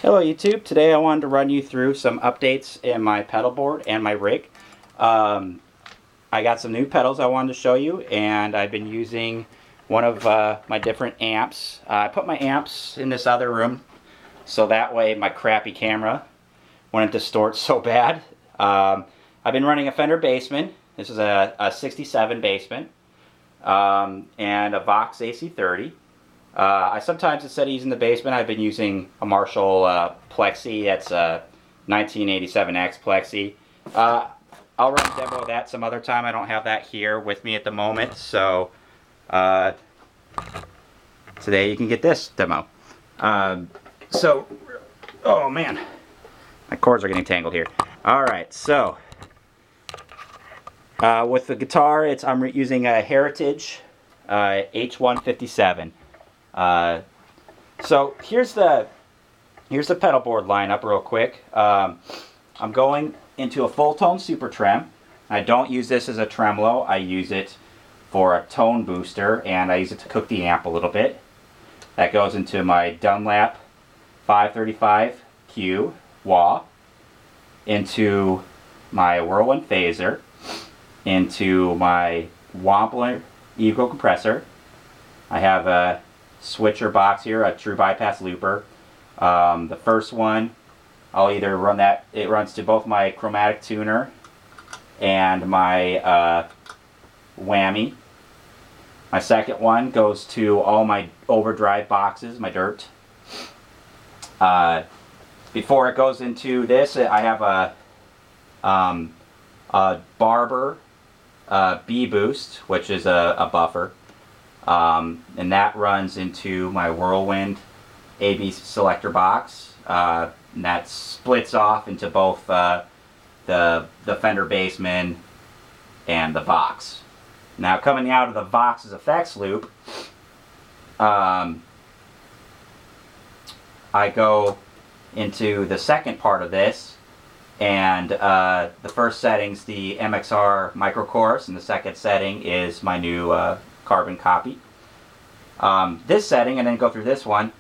Hello YouTube, today I wanted to run you through some updates in my pedal board and my rig. I got some new pedals I wanted to show you, and I've been using one of my different amps. I put my amps in this other room so that way my crappy camera wouldn't distort so bad. I've been running a Fender Bassman. This is a 67 Bassman and a Vox AC30. I sometimes, instead of using the Bassman, I've been using a Marshall Plexi. That's a 1987X Plexi. I'll run a demo of that some other time. I don't have that here with me at the moment, so today you can get this demo. Oh man, my cords are getting tangled here. Alright, so with the guitar, I'm using a Heritage H157. So here's the pedal board lineup real quick. I'm going into a Fulltone Super Trem. I don't use this as a tremolo. I use it for a tone booster, and I use it to cook the amp a little bit. That goes into my Dunlap 535Q wah, into my Whirlwind phaser, into my Wampler Ego compressor. I have a switcher box here, a true bypass looper. The first one, I'll either run that, it runs to both my chromatic tuner and my Whammy. My second one goes to all my overdrive boxes, my dirt. Before it goes into this, I have a Barber B-Boost, which is a buffer. And that runs into my Whirlwind AB selector box. And that splits off into both the Fender Bassman and the Vox. Now, coming out of the Vox's effects loop, I go into the second part of this, and the first setting's the MXR microchorus, and the second setting is my new carbon copy. This setting, and then go through this one.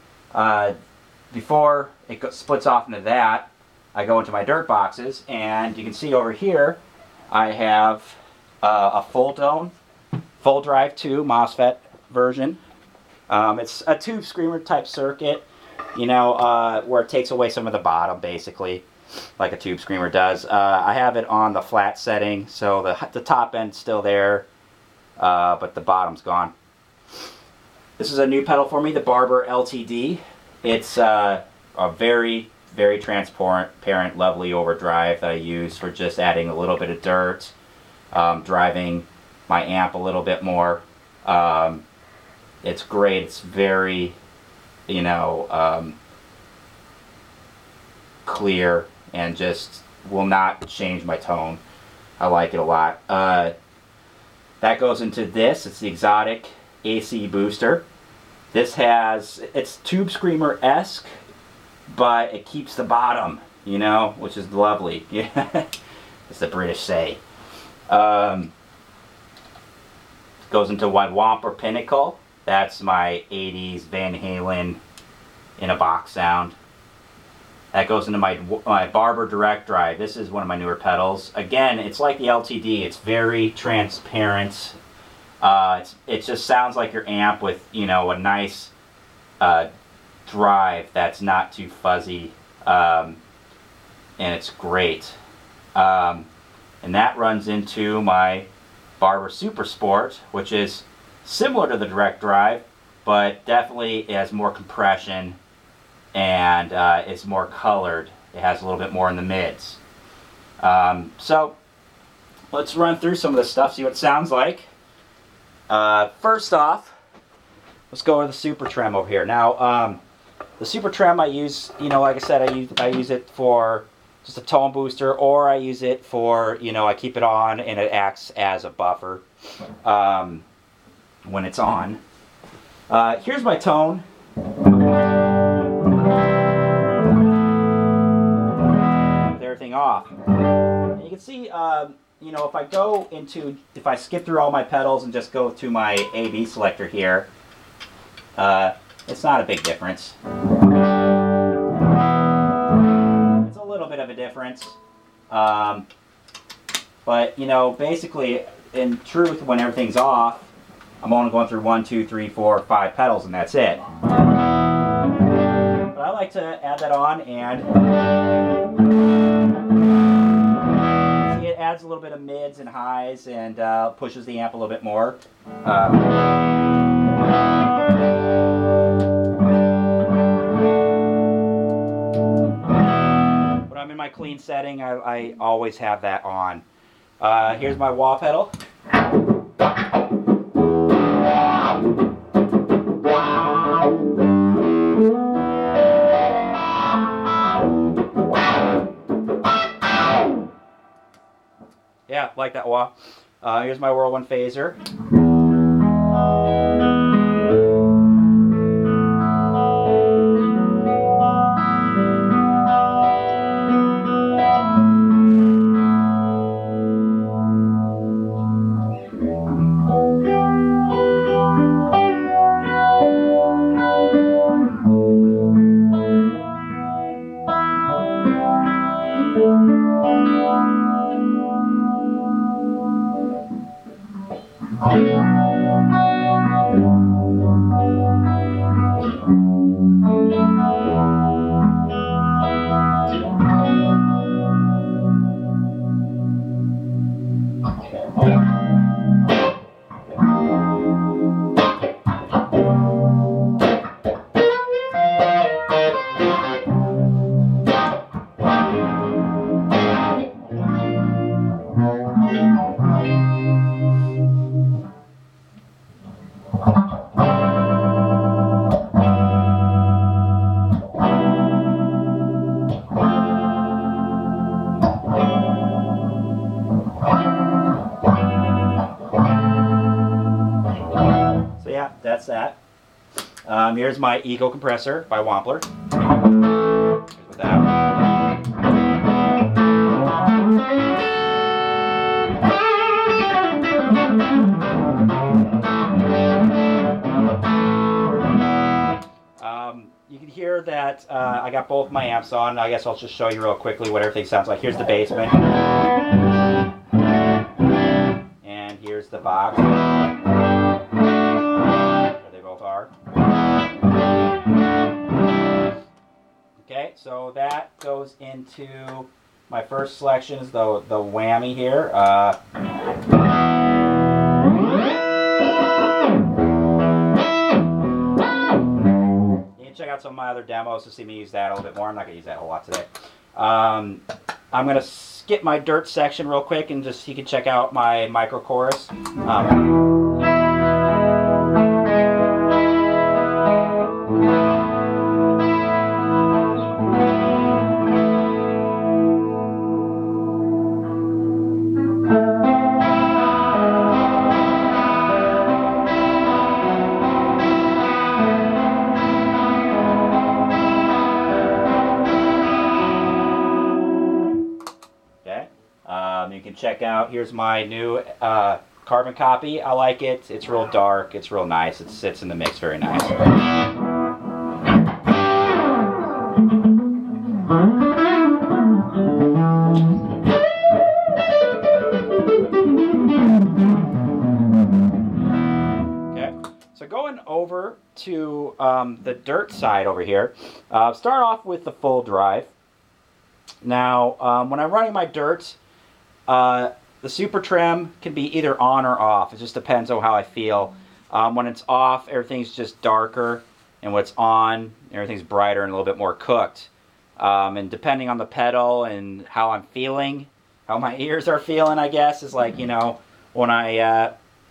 Before it splits off into that, I go into my dirt boxes, and you can see over here I have a Fulltone Full Drive 2 MOSFET version. It's a tube screamer type circuit, you know, where it takes away some of the bottom, basically, like a tube screamer does. I have it on the flat setting, so the top end's still there, but the bottom's gone. This is a new pedal for me, the Barber LTD. It's a very, very transparent, lovely overdrive that I use for just adding a little bit of dirt, driving my amp a little bit more. It's great. It's very, you know, clear, and just will not change my tone. I like it a lot. That goes into this. It's the Xotic AC booster. This it's tube screamer-esque, but it keeps the bottom, you know, which is lovely. Yeah, as the British say. Goes into my Wampler Pinnacle. That's my 80s Van Halen in a box sound. That goes into my Barber Direct Drive. This is one of my newer pedals. Again, it's like the LTD. It's very transparent. It just sounds like your amp with, you know, a nice drive that's not too fuzzy, and it's great. And that runs into my Barber Super Sport, which is similar to the direct drive, but definitely has more compression and is more colored. It has a little bit more in the mids. So let's run through some of this stuff, see what it sounds like. First off, let's go with the Super Trem over here. Now, the Super Trem I use, you know, like I said, I use it for just a tone booster, or I use it for, you know, I keep it on and it acts as a buffer when it's on. Here's my tone. With everything off. And you can see, you know, if I skip through all my pedals and just go to my AB selector here, it's not a big difference. difference. But, you know, basically, in truth, when everything's off, I'm only going through 1, 2, 3, 4, 5 pedals, and that's it. But I like to add that on, and see, it adds a little bit of mids and highs, and pushes the amp a little bit more. When I'm in my clean setting, I always have that on. Here's my wah pedal. Yeah, like that wah. Here's my Whirlwind phaser. So yeah, that's that. Here's my Eco compressor by Wampler. Here's with that. You can hear that I got both my amps on. I guess I'll just show you real quickly what everything sounds like. Here's the Bassman. And here's the box. There they both are. Okay, so that goes into my first selection is the Whammy here. Check out some of my other demos to see me use that a little bit more. I'm not going to use that a whole lot today. I'm going to skip my dirt section real quick and just you can check out my micro chorus. You can check out, here's my new carbon copy. I like it. It's real dark. It's real nice. It sits in the mix very nice. Okay, so going over to the dirt side over here, start off with the full drive. Now, when I'm running my dirt, the super trem can be either on or off. It just depends on how I feel. When it's off, everything's just darker, and when it's on, everything's brighter and a little bit more cooked. And depending on the pedal and how I'm feeling, how my ears are feeling, I guess, is like, you know, when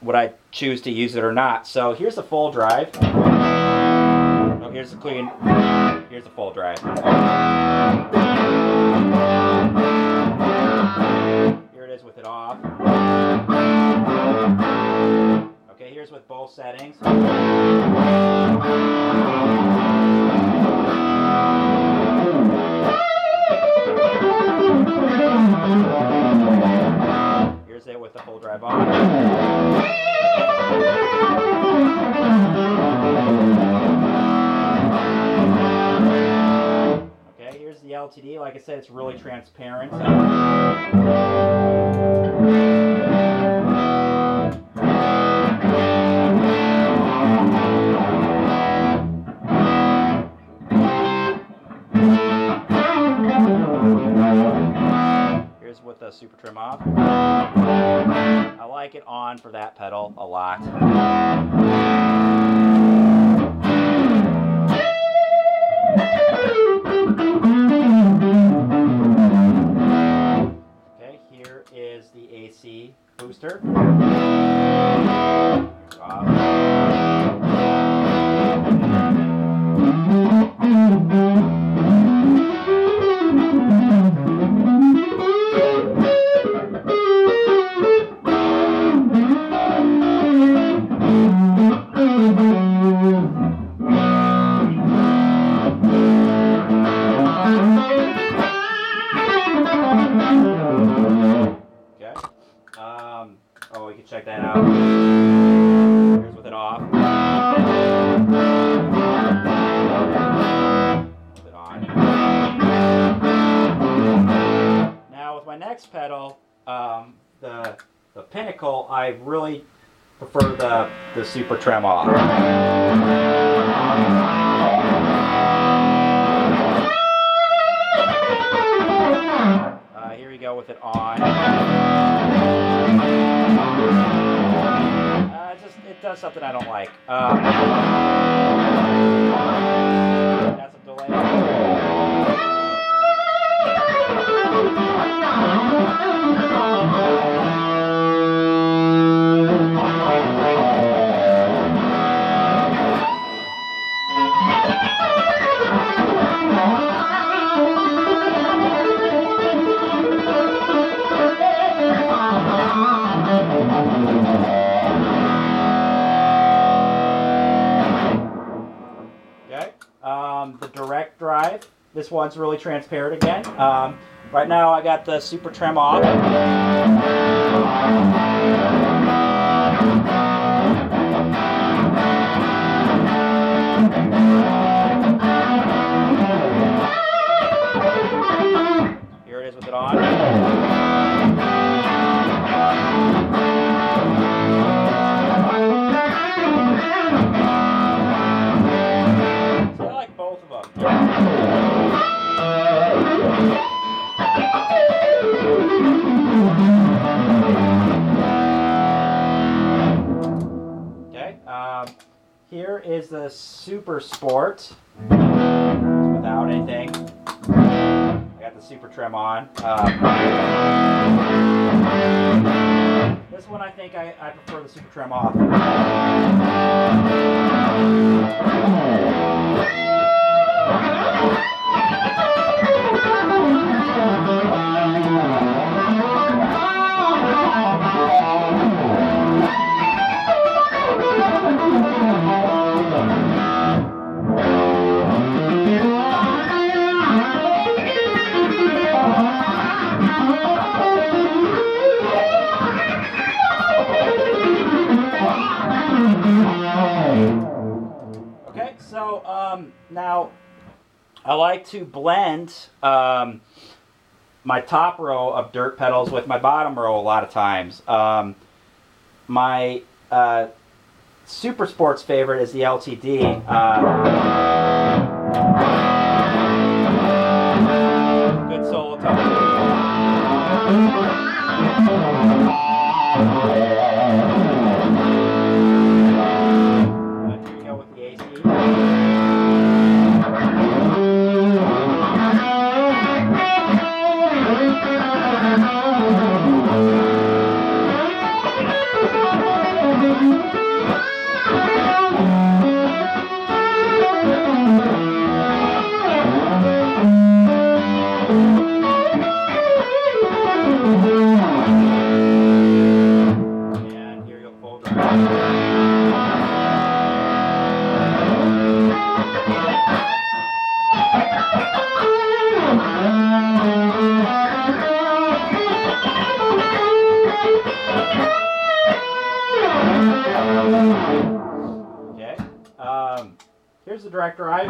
would I choose to use it or not. So here's the full drive. Oh, here's the clean. Here's the full drive. With it off. Okay, here's with both settings. Here's it with the full drive on. Okay, here's the LTD, like I said, it's really transparent. Here's with the Super Trem off. I like it on for that pedal a lot. Okay, here is the AC booster. Off. Oh, we can check that out. Here's with it off. With it on. Now with my next pedal, the Pinnacle, I really prefer the Super Trem off. Here we go with it on. It does something I don't like. Got some delay. The direct drive. This one's really transparent again. Right now I got the Super Trem off. Here it is with it on. Okay, here is the Super Sport. Without anything. I got the Super Trem on. This one I think I prefer the Super Trem off. Now, I like to blend my top row of dirt pedals with my bottom row a lot of times. My Super Sports favorite is the LTD. Good solo tone. Here we go with the AC. And here you go, full drive. Okay. Here's the direct drive.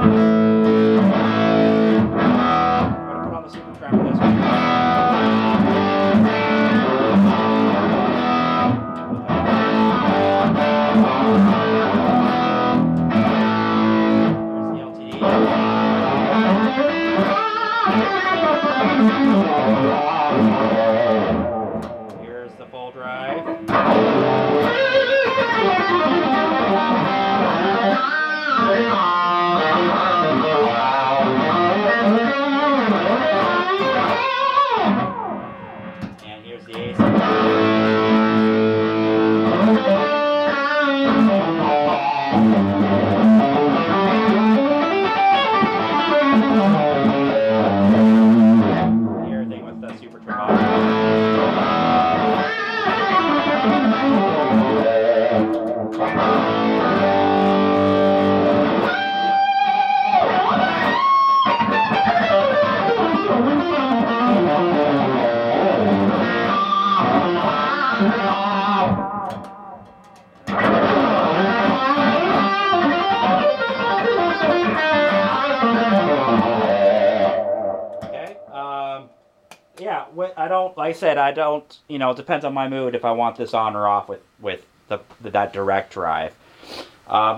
Yeah, I don't, like I said, I don't, you know, it depends on my mood if I want this on or off with that direct drive.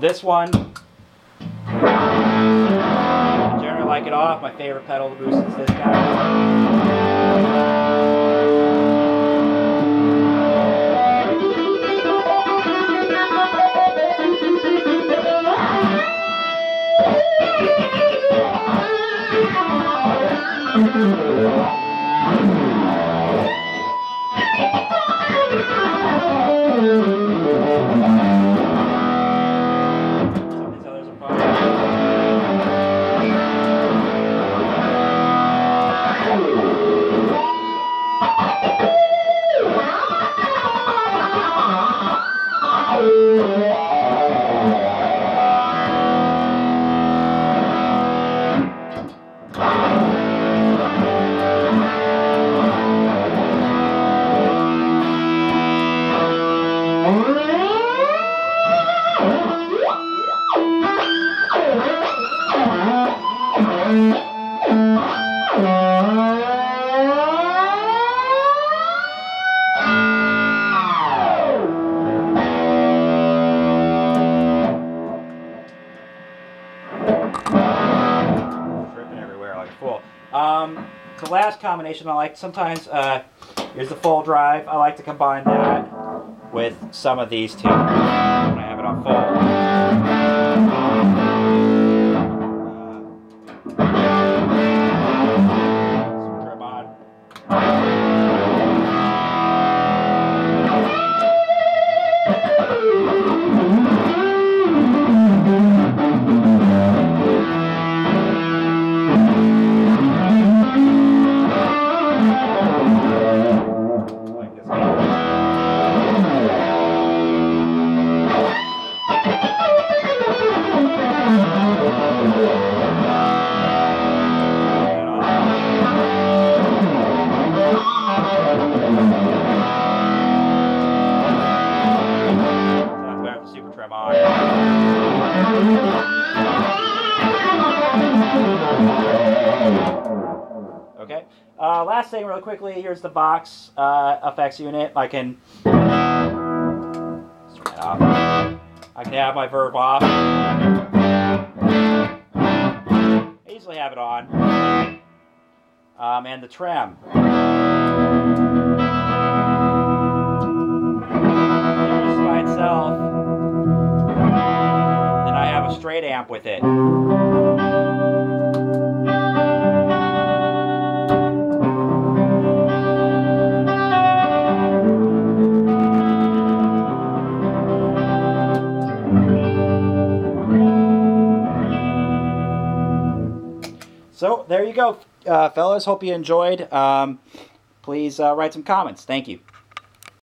This one, I generally like it off. My favorite pedal to boost is this guy. The last combination I like, sometimes, here's the full drive. I like to combine that with some of these two when I have it on full. Trem on. Okay. Last thing, really quickly. Here's the box effects unit. I can turn it off. I can have my verb off. I easily have it on. And the trem. Just by itself. Then I have a straight amp with it. So there you go, fellas. Hope you enjoyed. Please write some comments. Thank you.